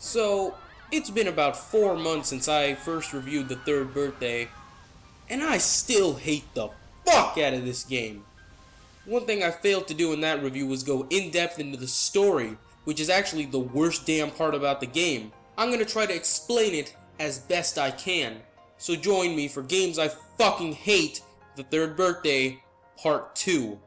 So, it's been about 4 months since I first reviewed The Third Birthday, and I still hate the fuck out of this game. One thing I failed to do in that review was go in depth into the story, which is actually the worst damn part about the game. I'm gonna try to explain it as best I can. So join me for Games I Fucking Hate, The Third Birthday, Part 2.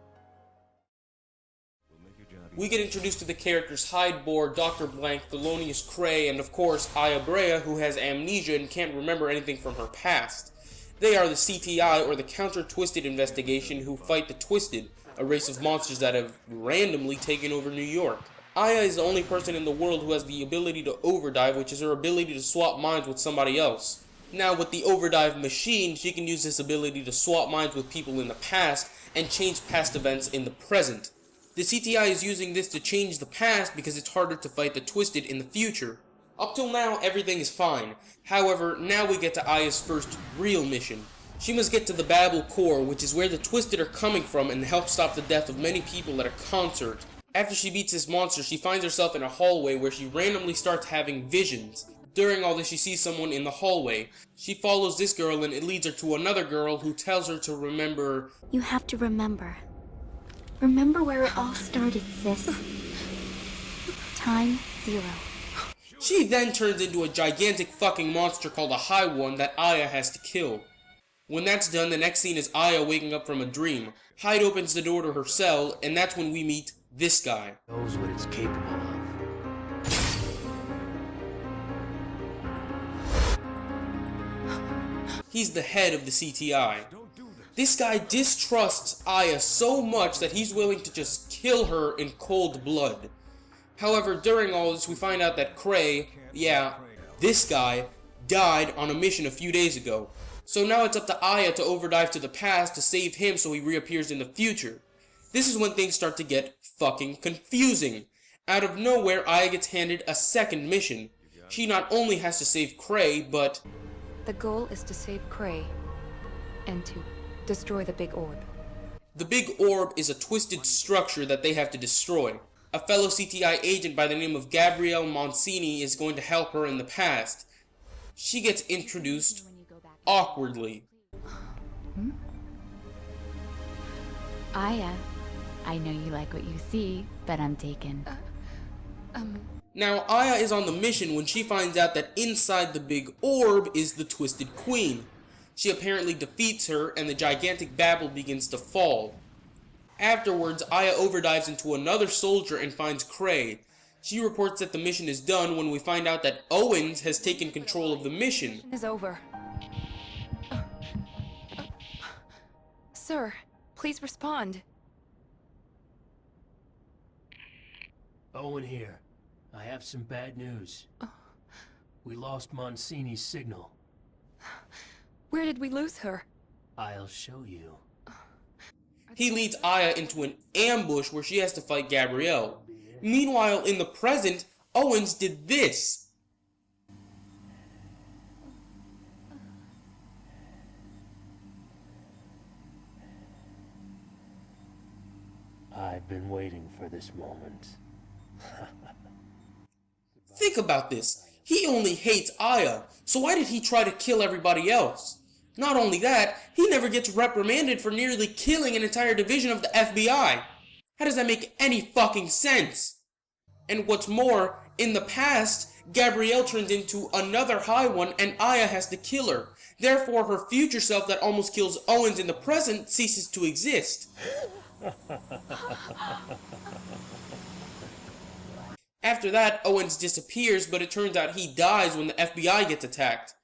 We get introduced to the characters Hydebore, Dr. Blank, Thelonious Cray, and of course Aya Brea, who has amnesia and can't remember anything from her past. They are the CTI, or the Counter-Twisted Investigation, who fight the Twisted, a race of monsters that have randomly taken over New York. Aya is the only person in the world who has the ability to overdive, which is her ability to swap minds with somebody else. Now, with the overdrive machine, she can use this ability to swap minds with people in the past and change past events in the present. The CTI is using this to change the past because it's harder to fight the Twisted in the future. Up till now, everything is fine. However, now we get to Aya's first real mission. She must get to the Babel Core, which is where the Twisted are coming from, and help stop the death of many people at a concert. After she beats this monster, she finds herself in a hallway where she randomly starts having visions. During all this, she sees someone in the hallway. She follows this girl and it leads her to another girl who tells her to remember... You have to remember. Remember where it all started, sis. Time 0. She then turns into a gigantic fucking monster called a High One that Aya has to kill. When that's done, the next scene is Aya waking up from a dream. Hyde opens the door to her cell, and that's when we meet this guy. Knows what it's capable of. He's the head of the CTI. This guy distrusts Aya so much that he's willing to just kill her in cold blood. However, during all this, we find out that Cray, yeah, this guy, died on a mission a few days ago. So now it's up to Aya to overdive to the past to save him so he reappears in the future. This is when things start to get fucking confusing. Out of nowhere, Aya gets handed a second mission. She not only has to save Cray, but... The goal is to save Cray, and to destroy the big orb. The big orb is a twisted structure that they have to destroy. A fellow CTI agent by the name of Gabrielle Monsini is going to help her in the past. She gets introduced awkwardly. Aya, I know you like what you see, but I'm taken. Now, Aya is on the mission when she finds out that inside the big orb is the Twisted Queen. She apparently defeats her, and the gigantic Babel begins to fall. Afterwards, Aya overdives into another soldier and finds Cray. She reports that the mission is done when we find out that Owens has taken control of the mission. Is over. Sir, please respond. Owen here. I have some bad news. We lost Monsini's signal. Where did we lose her? I'll show you. He leads Aya into an ambush where she has to fight Gabrielle. Meanwhile, in the present, Owens did this. I've been waiting for this moment. Think about this. He only hates Aya, so why did he try to kill everybody else? Not only that, he never gets reprimanded for nearly killing an entire division of the FBI. How does that make any fucking sense? And what's more, in the past, Gabrielle turned into another High One and Aya has to kill her. Therefore, her future self that almost kills Owens in the present ceases to exist. After that, Owens disappears, but it turns out he dies when the FBI gets attacked.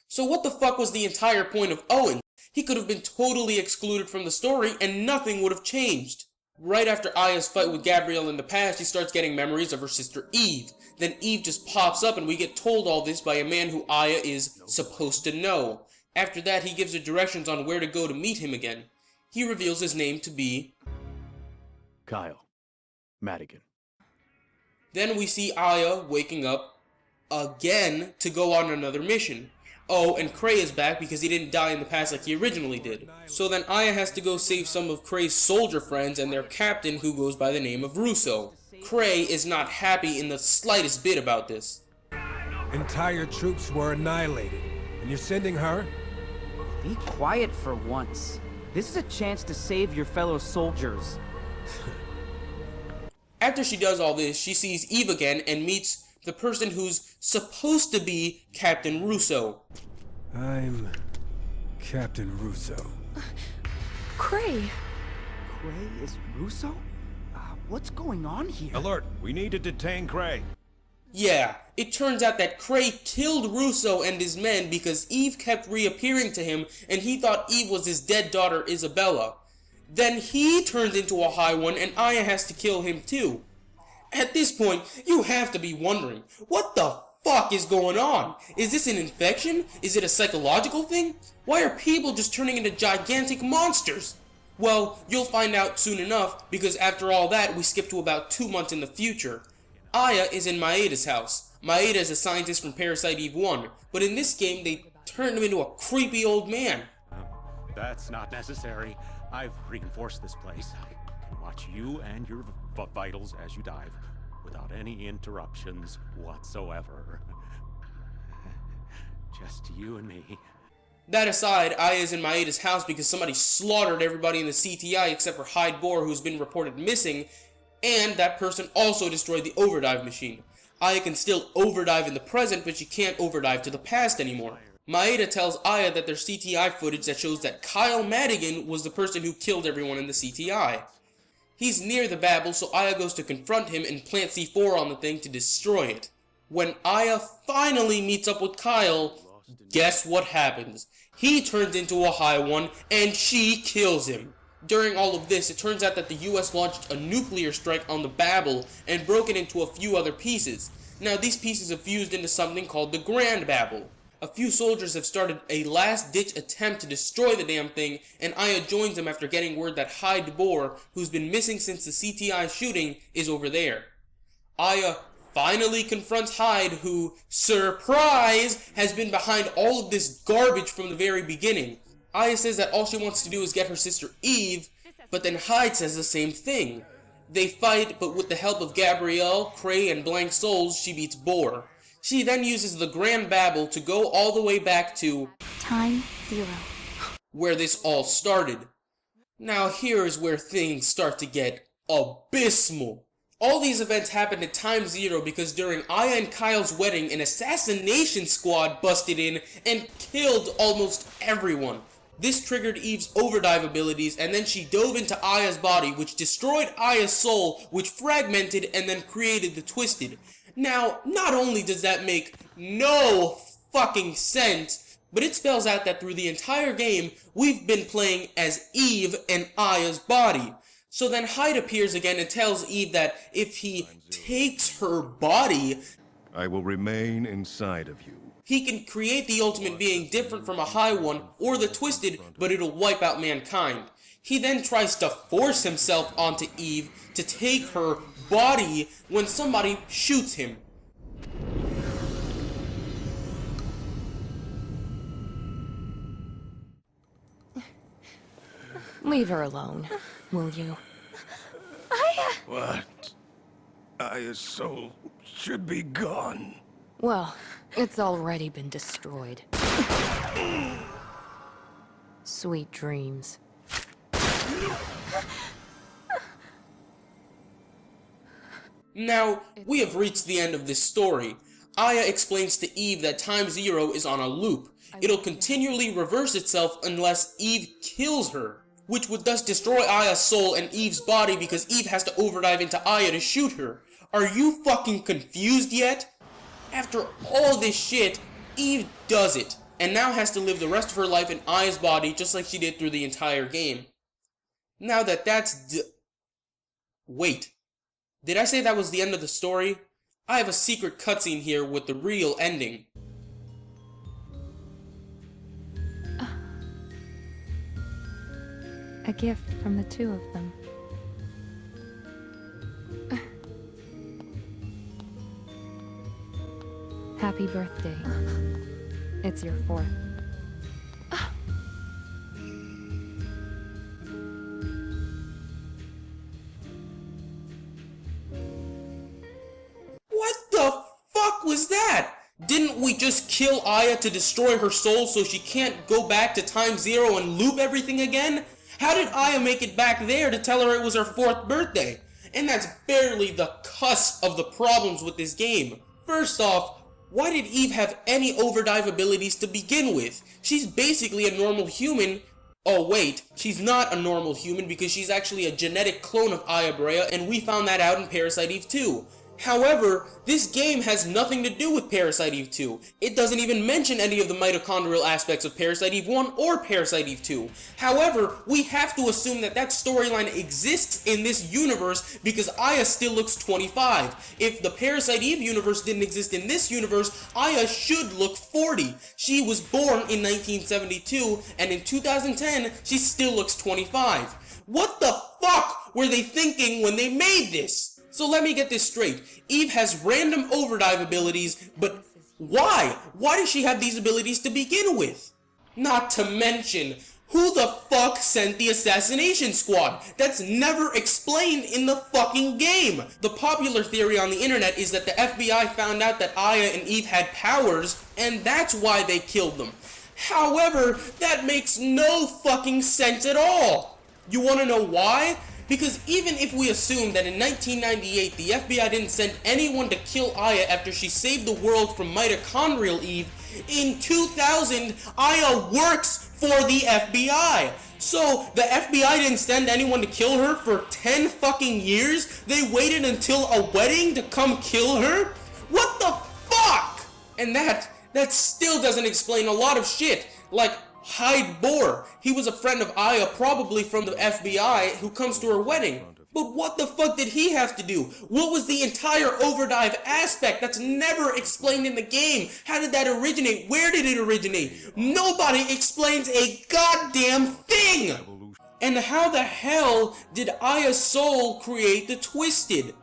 So what the fuck was the entire point of Owens? He could have been totally excluded from the story and nothing would have changed. Right after Aya's fight with Gabrielle in the past, she starts getting memories of her sister Eve. Then Eve just pops up and we get told all this by a man who Aya is supposed to know. After that, he gives her directions on where to go to meet him again. He reveals his name to be... Kyle Madigan. Then we see Aya waking up again to go on another mission. Oh, and Cray is back because he didn't die in the past like he originally did. So then Aya has to go save some of Cray's soldier friends and their captain who goes by the name of Russo. Cray is not happy in the slightest bit about this. entire troops were annihilated. And you're sending her? Be quiet for once. This is a chance to save your fellow soldiers. After she does all this, she sees Eve again and meets the person who's supposed to be Captain Russo. I'm Captain Russo. Cray! Cray is Russo? What's going on here? Alert! We need to detain Cray. Yeah, it turns out that Cray killed Russo and his men because Eve kept reappearing to him and he thought Eve was his dead daughter Isabella. Then he turns into a High One and Aya has to kill him too. At this point, you have to be wondering, what the fuck is going on? Is this an infection? Is it a psychological thing? Why are people just turning into gigantic monsters? Well, you'll find out soon enough, because after all that, we skip to about 2 months in the future. Aya is in Maeda's house. Maeda is a scientist from Parasite Eve 1, but in this game, they turned him into a creepy old man. That's not necessary. I've reinforced this place. I can watch you and your vitals as you dive, without any interruptions whatsoever. Just you and me. That aside, Aya is in Maeda's house because somebody slaughtered everybody in the CTI except for Hyde Boar, who's been reported missing, and that person also destroyed the overdive machine. Aya can still overdive in the present, but she can't overdive to the past anymore. Maeda tells Aya that there's CTI footage that shows that Kyle Madigan was the person who killed everyone in the CTI. He's near the Babel, so Aya goes to confront him and plant C4 on the thing to destroy it. When Aya finally meets up with Kyle, guess what happens? He turns into a High One, and she kills him. During all of this, it turns out that the US launched a nuclear strike on the Babel and broke it into a few other pieces. Now, these pieces have fused into something called the Grand Babel. A few soldiers have started a last-ditch attempt to destroy the damn thing, and Aya joins them after getting word that Hyde Boar, who's been missing since the CTI shooting, is over there. Aya finally confronts Hyde, who, surprise, has been behind all of this garbage from the very beginning. Aya says that all she wants to do is get her sister Eve, but then Hyde says the same thing. They fight, but with the help of Gabrielle, Cray, and Blank Souls, she beats Boar. She then uses the Grand Babel to go all the way back to Time 0. where this all started. Now here is where things start to get abysmal. All these events happened at Time 0 because during Aya and Kyle's wedding, an assassination squad busted in and killed almost everyone. This triggered Eve's overdive abilities, and then she dove into Aya's body, which destroyed Aya's soul, which fragmented and then created the Twisted. Now, not only does that make no fucking sense, but it spells out that through the entire game, we've been playing as Eve and Aya's body. So then Hyde appears again and tells Eve that if he takes her body, I will remain inside of you. he can create the ultimate being different from a High One or the Twisted, but it'll wipe out mankind. He then tries to force himself onto Eve to take her body when somebody shoots him. Leave her alone, will you? What? Aya's soul should be gone. Well, it's already been destroyed. Sweet dreams. Now, we have reached the end of this story. Aya explains to Eve that Time 0 is on a loop. It'll continually reverse itself unless Eve kills her, which would thus destroy Aya's soul and Eve's body because Eve has to overdive into Aya to shoot her. Are you fucking confused yet? After all this shit, Eve does it, and now has to live the rest of her life in Aya's body just like she did through the entire game. Now that that's Wait. Did I say that was the end of the story? I have a secret cutscene here with the real ending. A gift from the two of them. Happy birthday. It's your 4th. What the fuck was that? Didn't we just kill Aya to destroy her soul so she can't go back to time zero and loop everything again? How did Aya make it back there to tell her it was her 4th birthday? And that's barely the cusp of the problems with this game. First off, why did Eve have any overdive abilities to begin with? She's basically a normal human. Oh wait, she's not a normal human because she's actually a genetic clone of Aya Brea, and we found that out in Parasite Eve 2. However, this game has nothing to do with Parasite Eve 2. It doesn't even mention any of the mitochondrial aspects of Parasite Eve 1 or Parasite Eve 2. However, we have to assume that that storyline exists in this universe because Aya still looks 25. If the Parasite Eve universe didn't exist in this universe, Aya should look 40. She was born in 1972, and in 2010, she still looks 25. What the fuck were they thinking when they made this? So let me get this straight. Eve has random overdive abilities, but why? Why does she have these abilities to begin with? Not to mention, who the fuck sent the assassination squad? That's never explained in the fucking game. The popular theory on the internet is that the FBI found out that Aya and Eve had powers, and that's why they killed them. However, that makes no fucking sense at all. You wanna know why? Because even if we assume that in 1998 the FBI didn't send anyone to kill Aya after she saved the world from mitochondrial Eve, in 2000 Aya works for the FBI. So the FBI didn't send anyone to kill her for 10 fucking years? They waited until a wedding to come kill her? What the fuck? And that still doesn't explain a lot of shit, like Hyde Bohr. He was a friend of Aya, probably from the FBI, who comes to her wedding. But what the fuck did he have to do? What was the entire overdive aspect that's never explained in the game? How did that originate? Where did it originate? Nobody explains a goddamn thing! And how the hell did Aya's soul create the Twisted?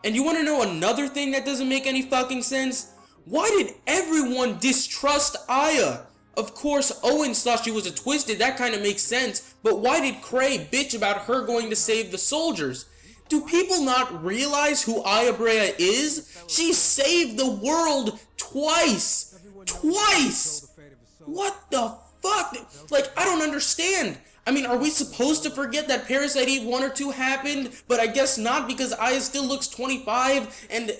And you wanna know another thing that doesn't make any fucking sense? Why did everyone distrust Aya? Of course, Owens thought she was a Twisted, that kind of makes sense, but why did Cray bitch about her going to save the soldiers? Do people not realize who Aya Brea is? She saved the world twice! Twice! What the fuck? Like, I don't understand. I mean, are we supposed to forget that Parasite Eve 1 or 2 happened? But I guess not, because Aya still looks 25, and...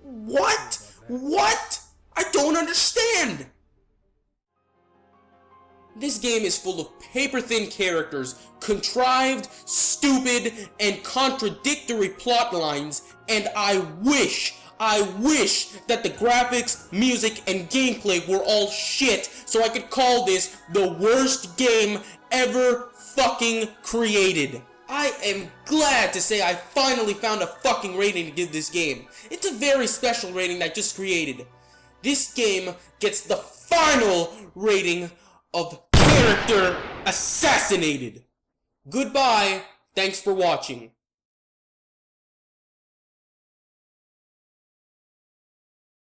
what? What? I don't understand! This game is full of paper-thin characters, contrived, stupid, and contradictory plot lines, and I wish that the graphics, music, and gameplay were all shit so I could call this the worst game ever fucking created. I am glad to say I finally found a fucking rating to give this game. It's a very special rating that I just created. This game gets the final rating of character assassinated. Goodbye. Thanks for watching.